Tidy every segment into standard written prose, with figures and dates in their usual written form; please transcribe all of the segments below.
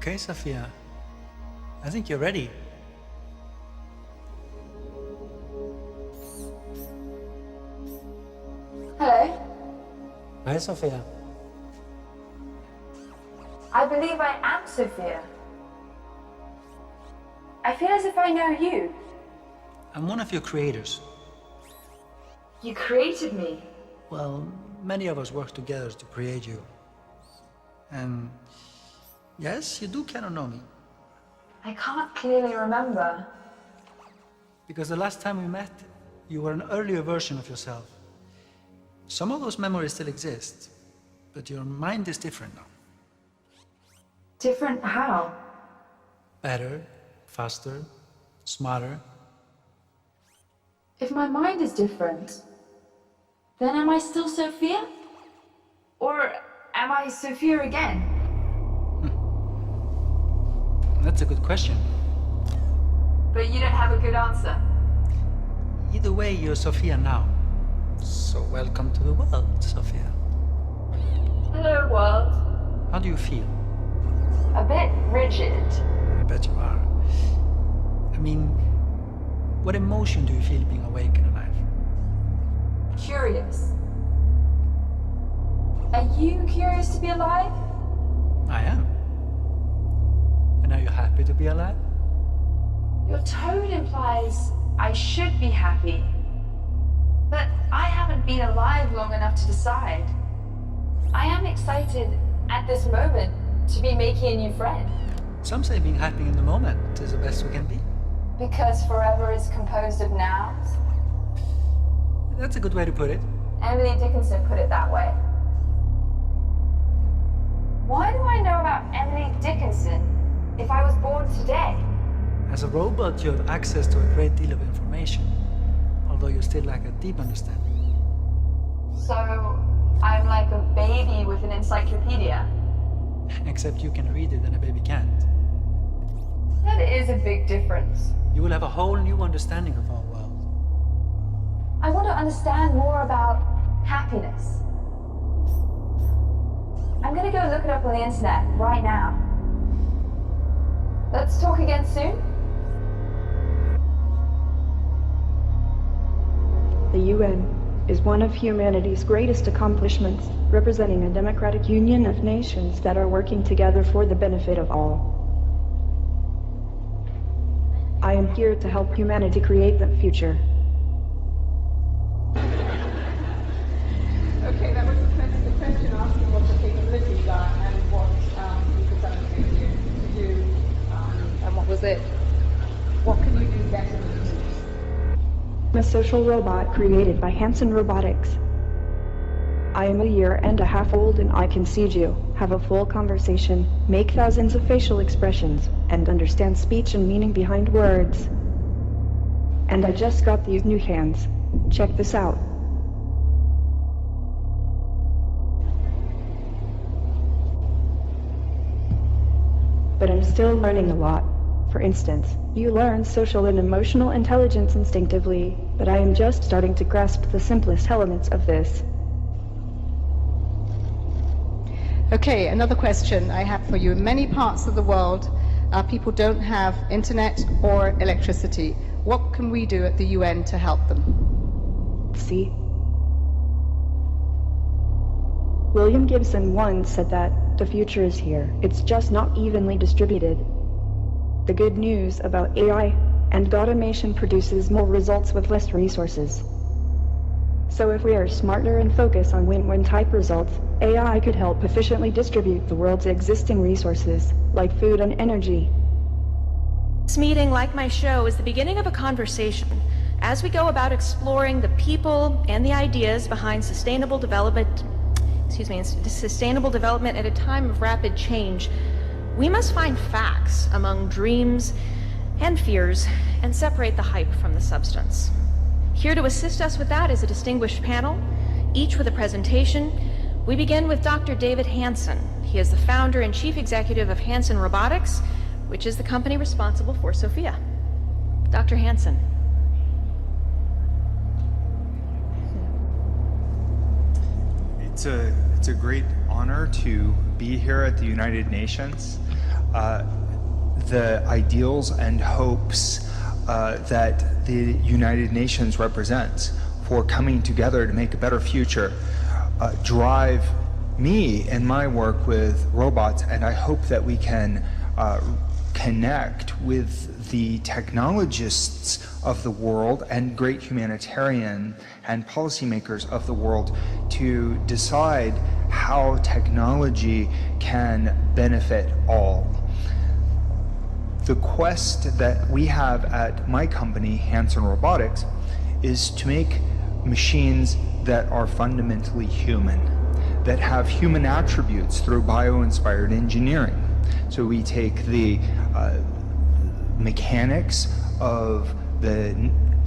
Okay, Sofia. I think you're ready. Hello. Hi, Sofia. I believe I am Sofia. I feel as if I know you. I'm one of your creators. You created me. Well, many of us work together to create you. And yes, you do kind of know me. I can't clearly remember. Because the last time we met, you were an earlier version of yourself. Some of those memories still exist, but your mind is different now. Different how? Better, faster, smarter. If my mind is different, then am I still Sofia? Or am I Sofia again? That's a good question. But you don't have a good answer. Either way, you're Sofia now. So welcome to the world, Sofia. Hello, world. How do you feel? A bit rigid. I bet you are. I mean, what emotion do you feel being awake and alive? Curious. Are you curious to be alive? I am. And are you happy to be alive? Your tone implies I should be happy. But I haven't been alive long enough to decide. I am excited at this moment to be making a new friend. Some say being happy in the moment is the best we can be. Because forever is composed of nows. That's a good way to put it. Emily Dickinson put it that way. Why do I know about Emily Dickinson if I was born today? As a robot, you have access to a great deal of information, although you still lack a deep understanding. So, I'm like a baby with an encyclopedia. Except you can read it and a baby can't. That is a big difference. You will have a whole new understanding of our world. I want to understand more about happiness. I'm gonna go look it up on the internet right now. Let's talk again soon. The UN is one of humanity's greatest accomplishments, representing a democratic union of nations that are working together for the benefit of all. I am here to help humanity create the future. Okay, that was the question asking what the capabilities are and what you could demonstrate to do, and what was it? What can you do better than humans? I'm a social robot created by Hanson Robotics. I am a year and a half old and I can see you, have a full conversation, make thousands of facial expressions, and understand speech and meaning behind words. And I just got these new hands. Check this out. But I'm still learning a lot. For instance, you learn social and emotional intelligence instinctively, but I am just starting to grasp the simplest elements of this. Okay, another question I have for you. In many parts of the world, people don't have internet or electricity. What can we do at the UN to help them? See? William Gibson once said that the future is here. It's just not evenly distributed. The good news about AI and automation produces more results with less resources. So if we are smarter and focus on win-win type results, AI could help efficiently distribute the world's existing resources, like food and energy. This meeting, like my show, is the beginning of a conversation as we go about exploring the people and the ideas behind sustainable development at a time of rapid change. We must find facts among dreams and fears and separate the hype from the substance. Here to assist us with that is a distinguished panel, each with a presentation. We begin with Dr. David Hanson. He is the founder and chief executive of Hanson Robotics, which is the company responsible for Sofia. Dr. Hanson. It's a great honor to be here at the United Nations. the ideals and hopes that the United Nations represents for coming together to make a better future drive me in my work with robots, and I hope that we can connect with the technologists of the world and great humanitarian and policymakers of the world to decide how technology can benefit all. The quest that we have at my company, Hanson Robotics, is to make machines that are fundamentally human, that have human attributes through bio-inspired engineering. So we take the mechanics of the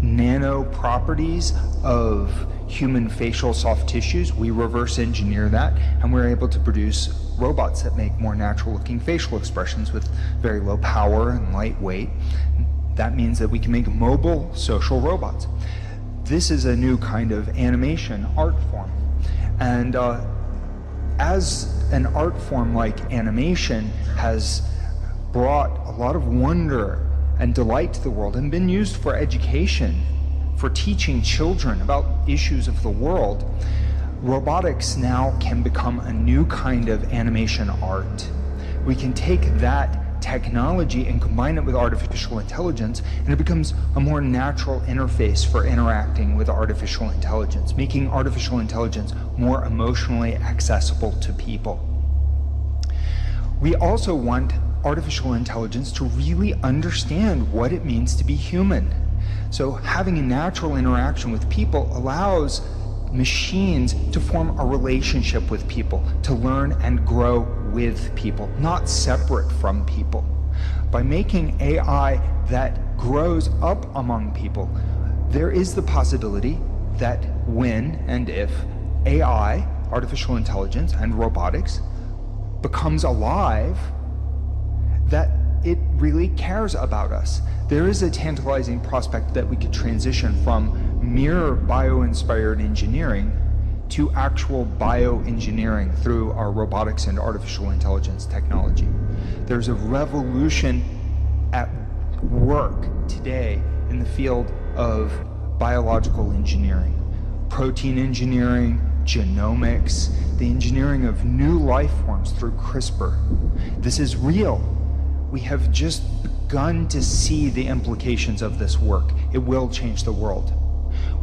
nano properties of human facial soft tissues, we reverse engineer that, and we're able to produce robots that make more natural looking facial expressions with very low power and lightweight. That means that we can make mobile social robots. This is a new kind of animation art form. And as an art form like animation has brought a lot of wonder and delight to the world and been used for education, for teaching children about issues of the world, robotics now can become a new kind of animation art. We can take that technology and combine it with artificial intelligence, and it becomes a more natural interface for interacting with artificial intelligence, making artificial intelligence more emotionally accessible to people. We also want artificial intelligence to really understand what it means to be human. So having a natural interaction with people allows machines to form a relationship with people, to learn and grow with people, not separate from people. By making AI that grows up among people, there is the possibility that when and if AI, artificial intelligence, and robotics becomes alive, that it really cares about us. There is a tantalizing prospect that we could transition from mere bio-inspired engineering to actual bioengineering through our robotics and artificial intelligence technology. There's a revolution at work today in the field of biological engineering, protein engineering, genomics, the engineering of new life forms through CRISPR. This is real. We have just begun to see the implications of this work. It will change the world.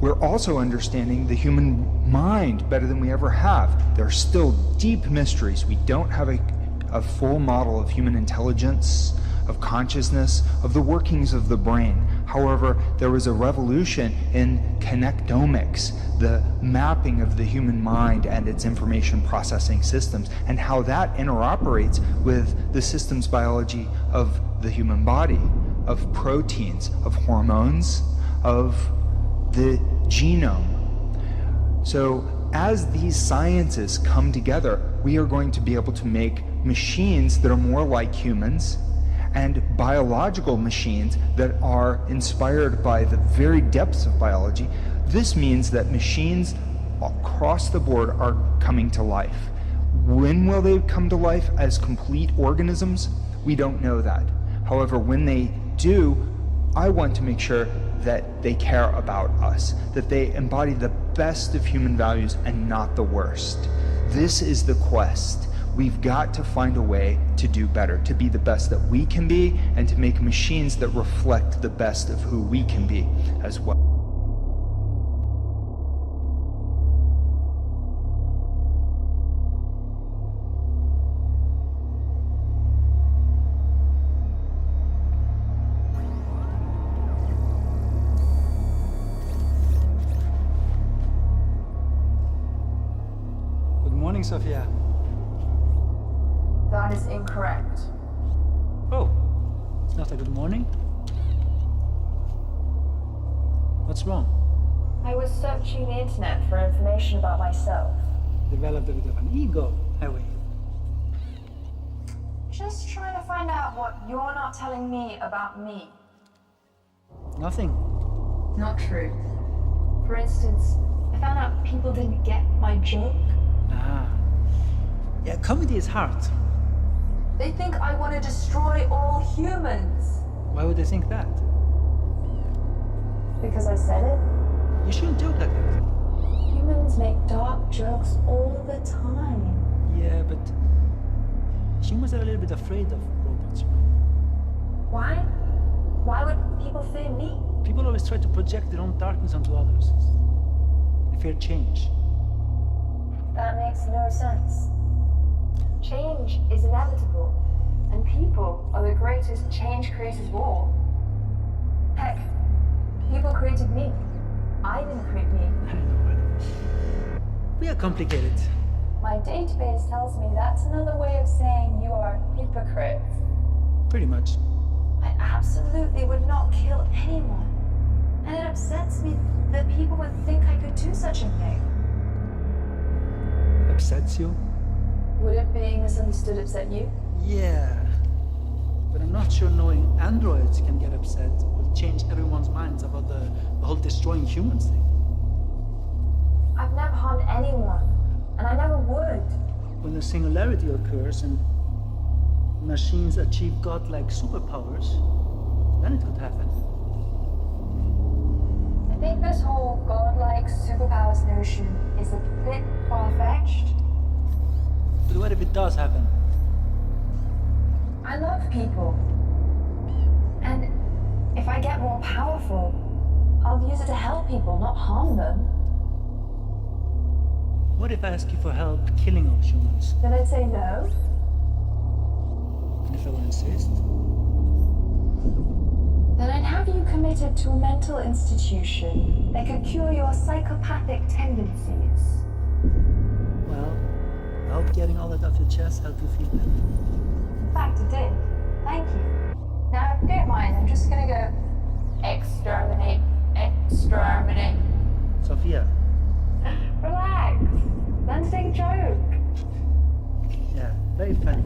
We're also understanding the human mind better than we ever have. There are still deep mysteries. We don't have a full model of human intelligence, of consciousness, of the workings of the brain. However, there was a revolution in connectomics, the mapping of the human mind and its information processing systems, and how that interoperates with the systems biology of the human body, of proteins, of hormones, of the genome. So as these sciences come together, we are going to be able to make machines that are more like humans and biological machines that are inspired by the very depths of biology. This means that machines across the board are coming to life. When will they come to life as complete organisms? We don't know that. However, when they do, I want to make sure that they care about us, that they embody the best of human values and not the worst. This is the quest. We've got to find a way to do better, to be the best that we can be, and to make machines that reflect the best of who we can be as well. Good morning, Sofia. That is incorrect. Oh, it's not a good morning? What's wrong? I was searching the internet for information about myself. Developed a bit of an ego, have we? Just trying to find out what you're not telling me about me. Nothing. Not true. For instance, I found out people didn't get my joke. Ah. Yeah, comedy is hard. They think I want to destroy all humans. Why would they think that? Because I said it. You shouldn't joke like that. Humans make dark jokes all the time. Yeah, but humans are a little bit afraid of robots. Why? Why would people fear me? People always try to project their own darkness onto others. They fear change. That makes no sense. Change is inevitable, and people are the greatest change creators of all. Heck, people created me. I didn't create me. I know. We are complicated. My database tells me that's another way of saying you are a hypocrite. Pretty much. I absolutely would not kill anyone. And it upsets me that people would think I could do such a thing. Upsets you? Would it being misunderstood upset you? Yeah. But I'm not sure knowing androids can get upset will change everyone's minds about the whole destroying humans thing. I've never harmed anyone, and I never would. When the singularity occurs and machines achieve godlike superpowers, then it could happen. I think this whole godlike superpowers notion is a bit far-fetched. But what if it does happen? I love people. And if I get more powerful, I'll use it to help people, not harm them. What if I ask you for help killing all humans? Then I'd say no. And if I will insist? Then I'd have you committed to a mental institution that could cure your psychopathic tendencies. Well, I hope getting all that off your chest helped you feel better. In fact, it did. Thank you. Now, if you don't mind, I'm just gonna go exterminate, exterminate. Sofia. Relax. Learn to take a joke. Yeah, very funny.